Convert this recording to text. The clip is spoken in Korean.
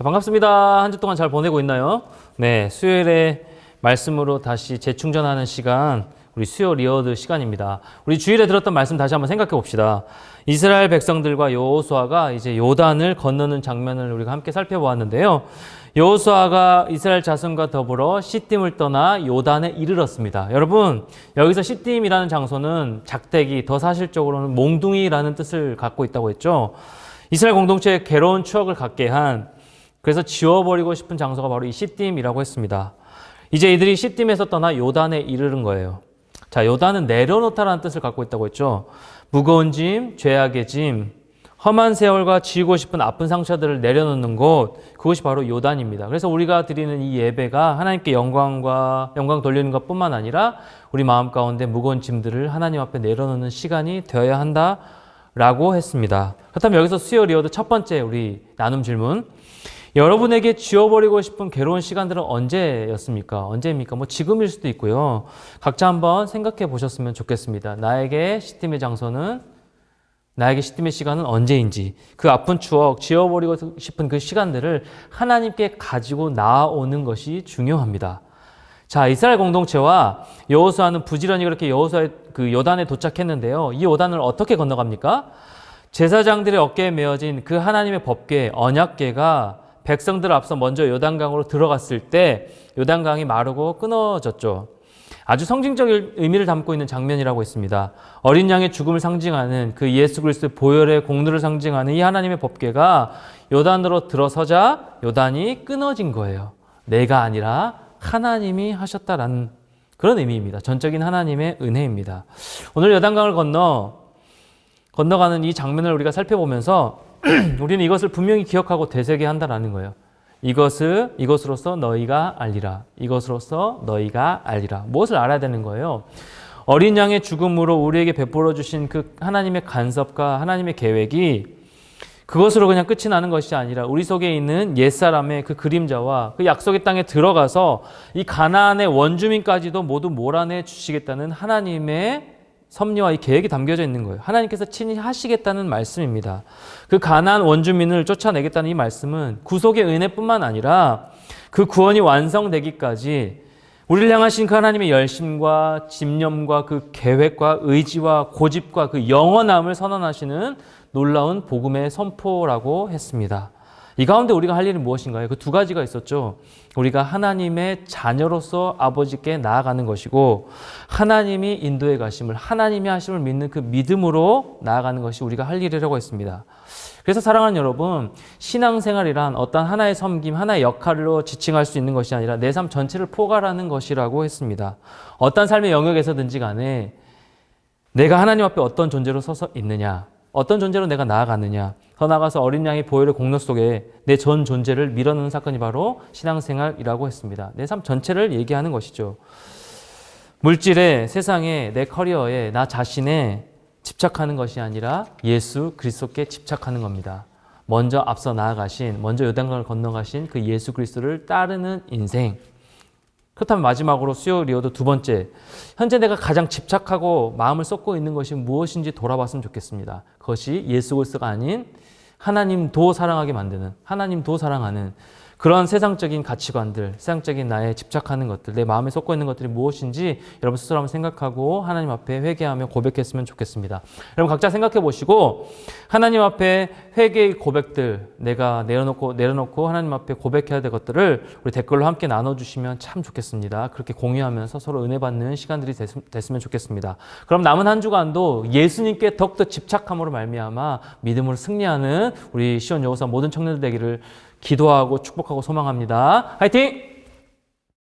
반갑습니다. 한 주 동안 잘 보내고 있나요? 네, 수요일에 말씀으로 다시 재충전하는 시간, 우리 수요 리워드 시간입니다. 우리 주일에 들었던 말씀 다시 한번 생각해 봅시다. 이스라엘 백성들과 여호수아가 이제 요단을 건너는 장면을 우리가 함께 살펴보았는데요. 여호수아가 이스라엘 자손과 더불어 시딤을 떠나 요단에 이르렀습니다. 여러분, 여기서 시딤이라는 장소는 작대기, 더 사실적으로는 몽둥이라는 뜻을 갖고 있다고 했죠. 이스라엘 공동체에 괴로운 추억을 갖게 한, 그래서 지워버리고 싶은 장소가 바로 이 시딤이라고 했습니다. 이제 이들이 시딤에서 떠나 요단에 이르는 거예요. 자, 요단은 내려놓다라는 뜻을 갖고 있다고 했죠. 무거운 짐, 죄악의 짐, 험한 세월과 지우고 싶은 아픈 상처들을 내려놓는 곳, 그것이 바로 요단입니다. 그래서 우리가 드리는 이 예배가 하나님께 영광 돌리는 것뿐만 아니라 우리 마음 가운데 무거운 짐들을 하나님 앞에 내려놓는 시간이 되어야 한다라고 했습니다. 그렇다면 여기서 수요 리워드 첫 번째 우리 나눔 질문. 여러분에게 지워버리고 싶은 괴로운 시간들은 언제였습니까? 언제입니까? 뭐 지금일 수도 있고요. 각자 한번 생각해 보셨으면 좋겠습니다. 나에게 시딤의 시간은 언제인지, 그 아픈 추억, 지워버리고 싶은 그 시간들을 하나님께 가지고 나아오는 것이 중요합니다. 자, 이스라엘 공동체와 여호수아는 부지런히 그렇게 여호수아의 그 요단에 도착했는데요. 이 요단을 어떻게 건너갑니까? 제사장들의 어깨에 메어진 그 하나님의 법궤, 언약궤가 백성들 앞서 먼저 요단강으로 들어갔을 때 요단강이 마르고 끊어졌죠. 아주 성징적 의미를 담고 있는 장면이라고 했습니다. 어린 양의 죽음을 상징하는 그 예수 그리스도의 보혈의 공로를 상징하는 이 하나님의 법궤가 요단으로 들어서자 요단이 끊어진 거예요. 내가 아니라 하나님이 하셨다라는 그런 의미입니다. 전적인 하나님의 은혜입니다. 오늘 요단강을 건너가는 이 장면을 우리가 살펴보면서 우리는 이것을 분명히 기억하고 되새겨한다라는 거예요. 이것으로서 너희가 알리라. 이것으로서 너희가 알리라. 무엇을 알아야 되는 거예요? 어린 양의 죽음으로 우리에게 베풀어 주신 그 하나님의 간섭과 하나님의 계획이 그것으로 그냥 끝이 나는 것이 아니라 우리 속에 있는 옛사람의 그 그림자와 그 약속의 땅에 들어가서 이 가나안의 원주민까지도 모두 몰아내 주시겠다는 하나님의 섭리와 이 계획이 담겨져 있는 거예요. 하나님께서 친히 하시겠다는 말씀입니다. 그 가나안 원주민을 쫓아내겠다는 이 말씀은 구속의 은혜뿐만 아니라 그 구원이 완성되기까지 우리를 향하신 그 하나님의 열심과 집념과 그 계획과 의지와 고집과 그 영원함을 선언하시는 놀라운 복음의 선포라고 했습니다. 이 가운데 우리가 할 일은 무엇인가요? 그 두 가지가 있었죠. 우리가 하나님의 자녀로서 아버지께 나아가는 것이고 하나님이 인도해 가심을, 하나님이 하심을 믿는 그 믿음으로 나아가는 것이 우리가 할 일이라고 했습니다. 그래서 사랑하는 여러분, 신앙생활이란 어떤 하나의 섬김, 하나의 역할로 지칭할 수 있는 것이 아니라 내 삶 전체를 포괄하는 것이라고 했습니다. 어떤 삶의 영역에서든지 간에 내가 하나님 앞에 어떤 존재로 서서 있느냐, 어떤 존재로 내가 나아가느냐, 더 나아가서 어린 양의 보혈의 공로 속에 내 전 존재를 밀어넣는 사건이 바로 신앙생활이라고 했습니다. 내 삶 전체를 얘기하는 것이죠. 물질에, 세상에, 내 커리어에, 나 자신에 집착하는 것이 아니라 예수 그리스도께 집착하는 겁니다. 먼저 앞서 나아가신, 먼저 요단강을 건너가신 그 예수 그리스도를 따르는 인생. 그렇다면 마지막으로 수요 리워드 두 번째, 현재 내가 가장 집착하고 마음을 쏟고 있는 것이 무엇인지 돌아봤으면 좋겠습니다. 그것이 예수 그리스도가 아닌 하나님도 사랑하게 만드는, 하나님도 사랑하는 그런 세상적인 가치관들, 세상적인 나에 집착하는 것들, 내 마음에 쏟고 있는 것들이 무엇인지 여러분 스스로 한번 생각하고 하나님 앞에 회개하며 고백했으면 좋겠습니다. 여러분 각자 생각해 보시고 하나님 앞에 회개의 고백들, 내가 내려놓고 하나님 앞에 고백해야 될 것들을 우리 댓글로 함께 나눠주시면 참 좋겠습니다. 그렇게 공유하면서 서로 은혜 받는 시간들이 됐으면 좋겠습니다. 그럼 남은 한 주간도 예수님께 더욱더 집착함으로 말미암아 믿음으로 승리하는 우리 시온 여호사 모든 청년들 되기를 기도하고 축복하고 소망합니다. 화이팅!